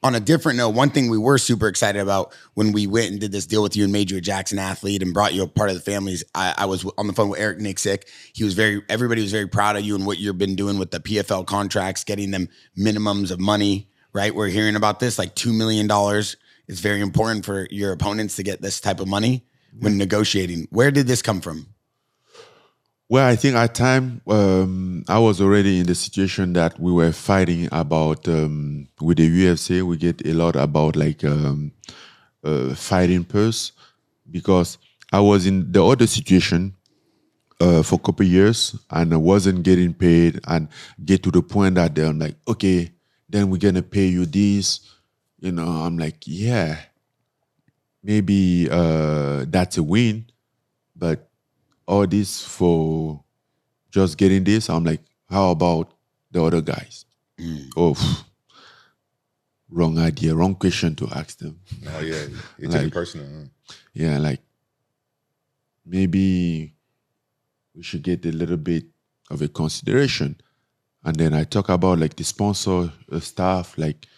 on a different note, one thing we were super excited about when we went and did this deal with you and made you a Jackson athlete and brought you a part of the families. I was on the phone with Eric Nixick. Everybody was very proud of you and what you've been doing with the PFL contracts, getting them minimums of money, right? We're hearing about this, like $2 million. It's very important for your opponents to get this type of money when negotiating. Where did this come from? Well, I think at time I was already in the situation that we were fighting about with the UFC. We get a lot about like fighting purse because I was in the other situation for a couple of years and I wasn't getting paid and get to the point that they're like, okay, then we're gonna pay you this. You know, I'm like, yeah, maybe that's a win, but all this for just getting this, I'm like, how about the other guys? Oh, wrong idea, wrong question to ask them. Oh yeah, you took it personal. Huh? Yeah, like maybe we should get a little bit of a consideration. And then I talk about like the sponsor stuff, like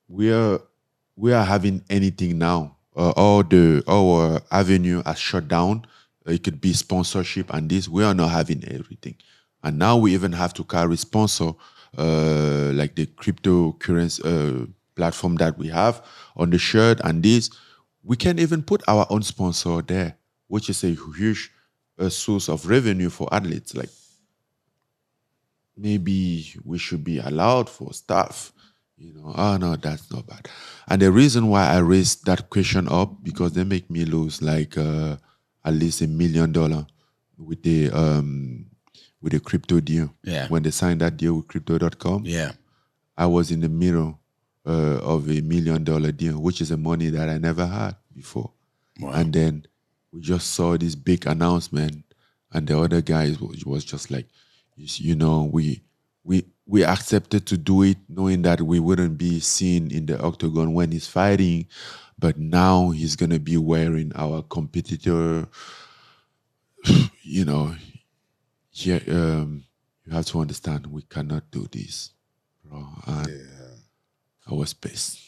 we are having anything now. Our avenue has shut down. It could be sponsorship and this. We are not having everything. And now we even have to carry sponsor like the cryptocurrency platform that we have on the shirt and this. We can even put our own sponsor there, which is a huge source of revenue for athletes. Like maybe we should be allowed for staff. You know, oh no, that's not bad. And the reason why I raised that question up, because they make me lose like at least $1 million with the crypto deal. Yeah. When they signed that deal with crypto.com, yeah, I was in the middle of $1 million deal, which is a money that I never had before. Wow. And then we just saw this big announcement, and the other guys was just like, you know, we accepted to do it knowing that we wouldn't be seen in the octagon when he's fighting, but now he's going to be wearing our competitor. You know, here, you have to understand, we cannot do this, bro. And I was pissed.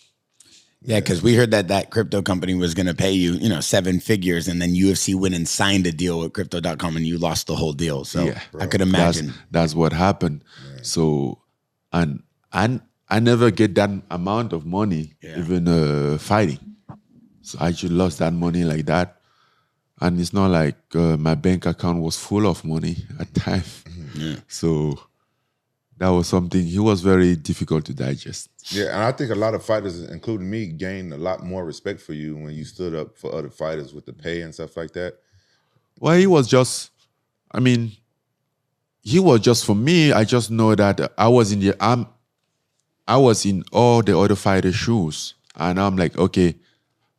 Yeah, because we heard that crypto company was going to pay you, 7 figures, and then UFC went and signed a deal with crypto.com and you lost the whole deal. So yeah, I could imagine. That's what happened. Yeah. So, and I never get that amount of money, even fighting. So I just lost that money like that. And it's not like my bank account was full of money at the time. Yeah. So that was something, it was very difficult to digest. Yeah, and I think a lot of fighters, including me, gained a lot more respect for you when you stood up for other fighters with the pay and stuff like that. Well, he was just for me. I just know that I was in all the other fighters' shoes, and I'm like, okay,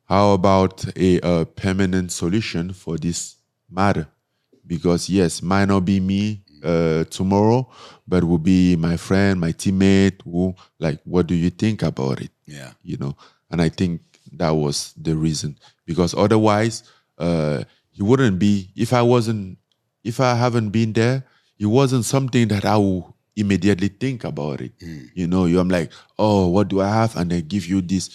how about a permanent solution for this matter? Because yes, might not be me tomorrow, but will be my friend, my teammate, who like, what do you think about it? Yeah. You know, and I think that was the reason. Because otherwise, he wouldn't be, if I haven't been there, it wasn't something that I will immediately think about it. You know, I'm like, oh, what do I have? And they give you this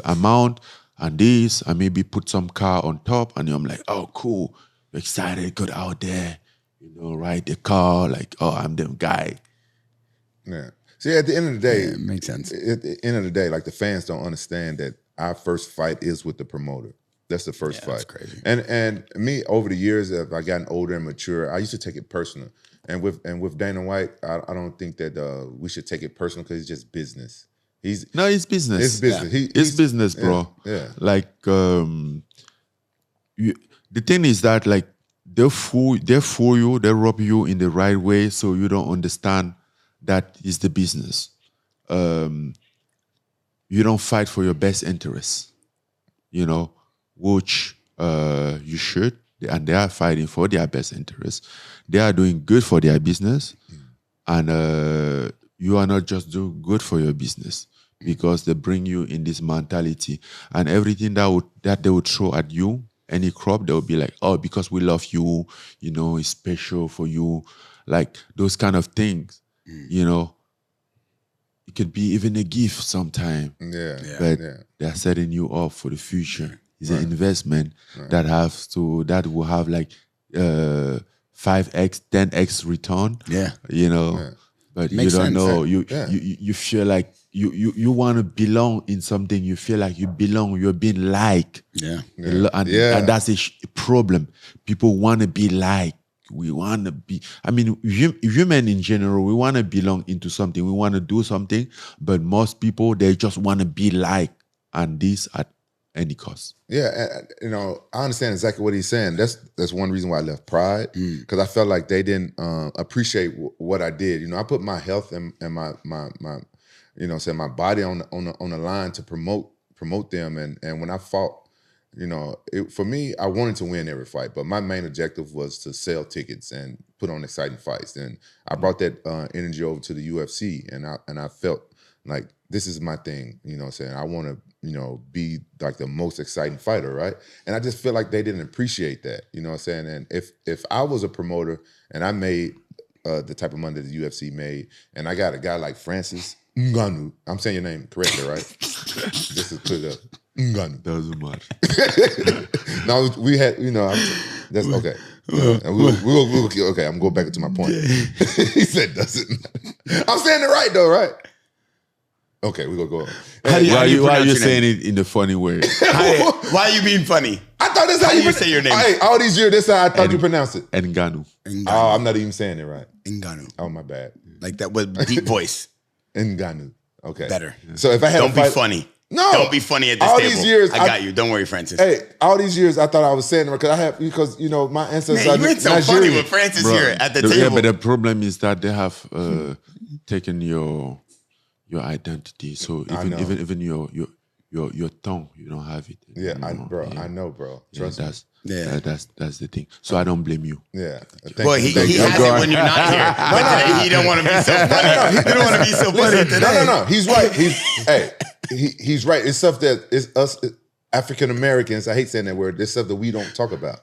amount and this, and maybe put some car on top, and I'm like, oh, cool, excited, go out there, you know, ride the car, like, oh, I'm the guy. Yeah. See, at the end of the day, it makes sense. At the end of the day, like the fans don't understand that our first fight is with the promoter. That's the first fight. That's crazy. And me, over the years, as I gotten older and mature, I used to take it personal. And with Dana White, I don't think that we should take it personal because it's just business. It's business. It's business. Yeah. It's business, bro. Yeah. Like the thing is that like they fool you, they rob you in the right way, so you don't understand that is the business. You don't fight for your best interests, you know, which you should, and they are fighting for their best interests. They are doing good for their business, and you are not just doing good for your business, because they bring you in this mentality, and everything that they would throw at you, any crop, they will be like, oh, because we love you, you know, it's special for you, like those kind of things, you know. it could be even a gift sometime. But they're setting you up for the future. It's an investment that will have like 5x, 10x return. You know, but Makes you don't sense, know. right? You feel like you want to belong in something. You feel like you belong. You're being liked. And that's a problem. People want to be liked. We want to be, I mean, human in general, we want to belong into something. We want to do something, but most people, they just want to be liked, and this at any cost. Yeah, you know, I understand exactly what he's saying. That's one reason why I left Pride, because I felt like they didn't appreciate what I did. You know, I put my health and my you know, my body on the line to promote them, and when I fought, you know, for me, I wanted to win every fight, but my main objective was to sell tickets and put on exciting fights. And I brought that energy over to the UFC, and I felt like this is my thing. You know what I'm saying? I want to, you know, be like the most exciting fighter, right? And I just feel like they didn't appreciate that. You know what I'm saying? And if I was a promoter and I made the type of money that the UFC made, and I got a guy like Francis Ngannou, I'm saying your name correctly, right? Just to clear up. Ngannou. Doesn't matter. No, we had, you know, that's okay. And we'll okay, I'm going back to my point. He said doesn't matter. I'm saying it right though, right? Okay, we're gonna go on. Why are you saying it in a funny way? Why are you being funny? I thought that's how you say your name. Hey, all these years, that's how I thought you pronounce it. Ngannou. Oh, I'm not even saying it right. Ngannou. Oh, my bad. Like that with deep voice. Ngannou. Okay. Better. So if I had Don't be funny. No. Don't be funny at this all table. These years, I got you. Don't worry, Francis. Hey, all these years I thought I was saying it because you know my ancestors. Man, you ain't so Nigerian. funny with Francis here at the table. Yeah, but the problem is that they have taken your identity. So even your tongue, you don't have it. Yeah, I know, bro. Trust me. That's the thing. So I don't blame you. Yeah. Well, he has it when you're not here. But today he don't want to be so funny. He don't want to be so funny today. No. He's right. He's right. It's stuff that is us African Americans. I hate saying that word. There's stuff that we don't talk about.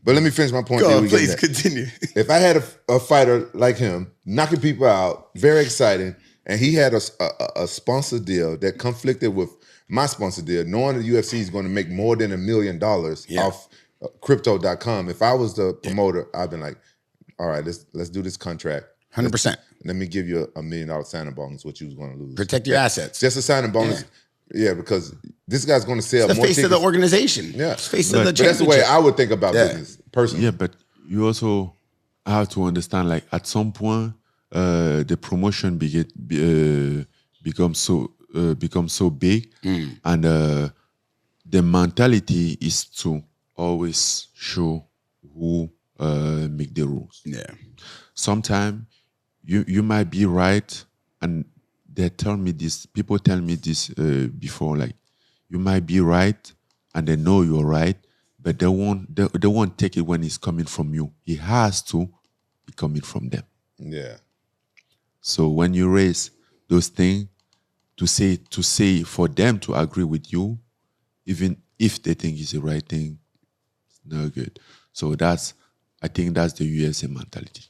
But let me finish my point. Go on, please continue. If I had a fighter like him, knocking people out, very exciting, and he had a sponsor deal that conflicted with my sponsor deal, knowing the UFC is going to make more than $1 million off crypto.com. If I was the promoter, I'd been like, all right, let's do this contract. 100%. Let me give you $1 million signing bonus, what you was going to lose. Protect your assets. Just a signing bonus. Yeah, because this guy's going to sell it's the more face tickets. of the organization. Yeah. It's the face of the But that's the way I would think about business, personally. Yeah, but you also have to understand, like, at some point, the promotion becomes so big, and the mentality is to always show who make the rules. Yeah. Sometimes you might be right, and people tell me this before, like, you might be right and they know you're right, but they won't take it when it's coming from you. It has to be coming from them. Yeah. So when you raise those things, to say for them to agree with you, even if they think it's the right thing, it's not good. So I think that's the USA mentality.